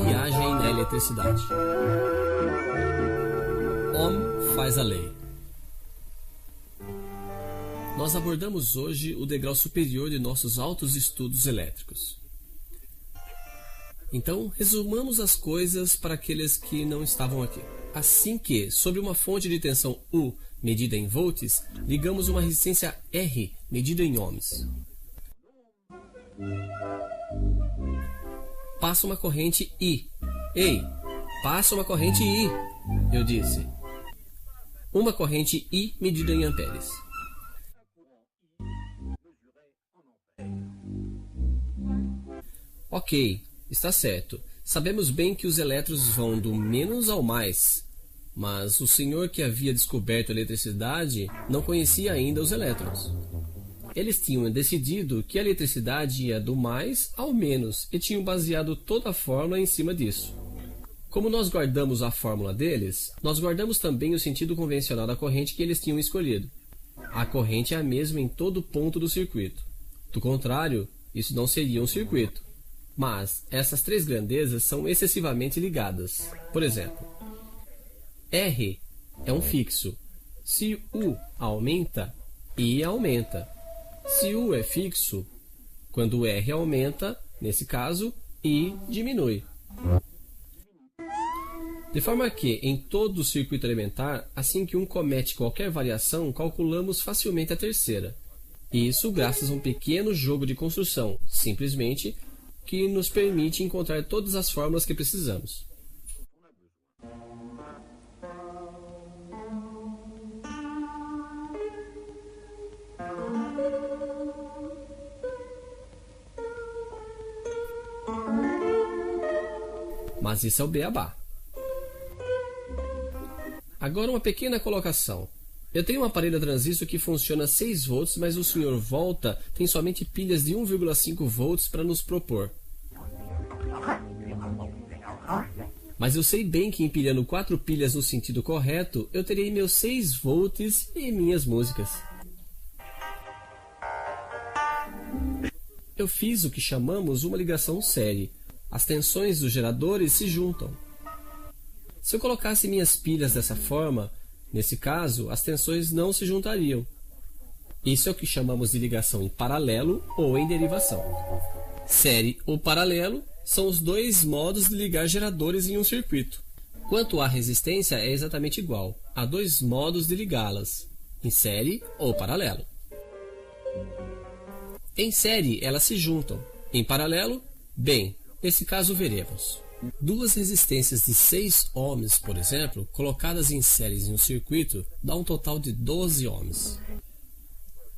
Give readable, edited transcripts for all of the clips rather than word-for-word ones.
Viagem na eletricidade. Ohm faz a lei. Nós abordamos hoje o degrau superior de nossos altos estudos elétricos. Então, resumamos as coisas para aqueles que não estavam aqui. Assim que, sobre uma fonte de tensão U, medida em volts, ligamos uma resistência R, medida em ohms. Passa uma corrente I. Ei, passa uma corrente I, eu disse. Uma corrente I medida em amperes. Ok, está certo. Sabemos bem que os elétrons vão do menos ao mais, mas o senhor que havia descoberto a eletricidade não conhecia ainda os elétrons. Eles tinham decidido que a eletricidade ia do mais ao menos e tinham baseado toda a fórmula em cima disso. Como nós guardamos a fórmula deles, nós guardamos também o sentido convencional da corrente que eles tinham escolhido. A corrente é a mesma em todo ponto do circuito. Do contrário, isso não seria um circuito. Mas essas três grandezas são excessivamente ligadas. Por exemplo, R é um fixo. Se U aumenta, I aumenta. Se U é fixo, quando R aumenta, nesse caso, I diminui. De forma que, em todo o circuito elementar, assim que um comete qualquer variação, calculamos facilmente a terceira. Isso graças a um pequeno jogo de construção, simplesmente, que nos permite encontrar todas as fórmulas que precisamos. Mas isso é o beabá. Agora uma pequena colocação. Eu tenho um aparelho a transistor que funciona a 6 volts, mas o Sr. Volta tem somente pilhas de 1,5 volts para nos propor. Mas eu sei bem que empilhando 4 pilhas no sentido correto, eu terei meus 6 volts e minhas músicas. Eu fiz o que chamamos uma ligação série. As tensões dos geradores se juntam. Se eu colocasse minhas pilhas dessa forma, nesse caso, as tensões não se juntariam. Isso é o que chamamos de ligação em paralelo ou em derivação. Série ou paralelo são os dois modos de ligar geradores em um circuito. Quanto à resistência, é exatamente igual. Há dois modos de ligá-las, em série ou paralelo. Em série, elas se juntam. Em paralelo, bem, nesse caso veremos. Duas resistências de 6 ohms, por exemplo, colocadas em séries em um circuito, dá um total de 12 ohms.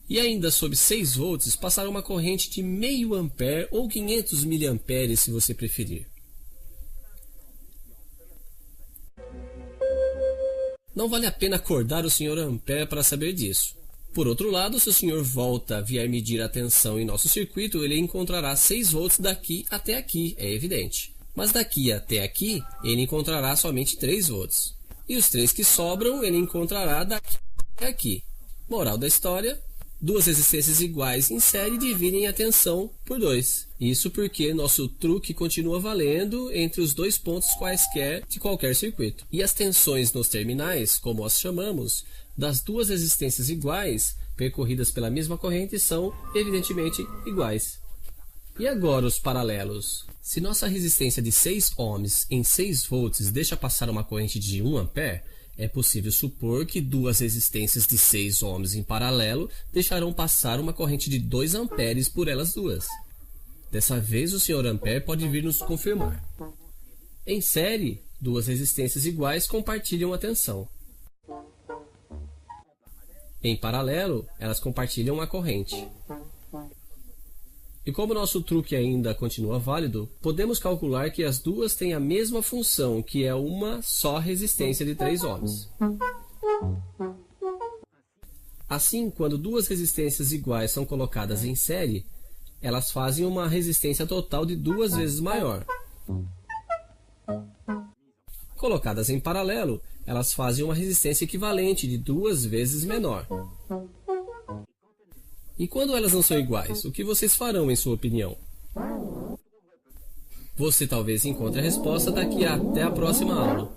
E ainda sob 6 volts, passará uma corrente de meio ampere ou 500 miliamperes, se você preferir. Não vale a pena acordar o Sr. Ampere para saber disso. Por outro lado, se o Sr. Volta vier medir a tensão em nosso circuito, ele encontrará 6 volts daqui até aqui, é evidente. Mas daqui até aqui, ele encontrará somente 3 volts. E os 3 que sobram, ele encontrará daqui até aqui. Moral da história, duas resistências iguais em série dividem a tensão por 2. Isso porque nosso truque continua valendo entre os dois pontos quaisquer de qualquer circuito. E as tensões nos terminais, como as chamamos, das duas resistências iguais, percorridas pela mesma corrente, são, evidentemente, iguais. E agora os paralelos? Se nossa resistência de 6 ohms em 6 volts deixa passar uma corrente de 1 ampere, é possível supor que duas resistências de 6 ohms em paralelo deixarão passar uma corrente de 2 amperes por elas duas. Dessa vez o Sr. Ampere pode vir nos confirmar. Em série, duas resistências iguais compartilham a tensão. Em paralelo, elas compartilham a corrente. E como nosso truque ainda continua válido, podemos calcular que as duas têm a mesma função, que é uma só resistência de 3 ohms. Assim, quando duas resistências iguais são colocadas em série, elas fazem uma resistência total de 2 vezes maior. Colocadas em paralelo, elas fazem uma resistência equivalente de 2 vezes menor. E quando elas não são iguais, o que vocês farão em sua opinião? Você talvez encontre a resposta daqui até a próxima aula.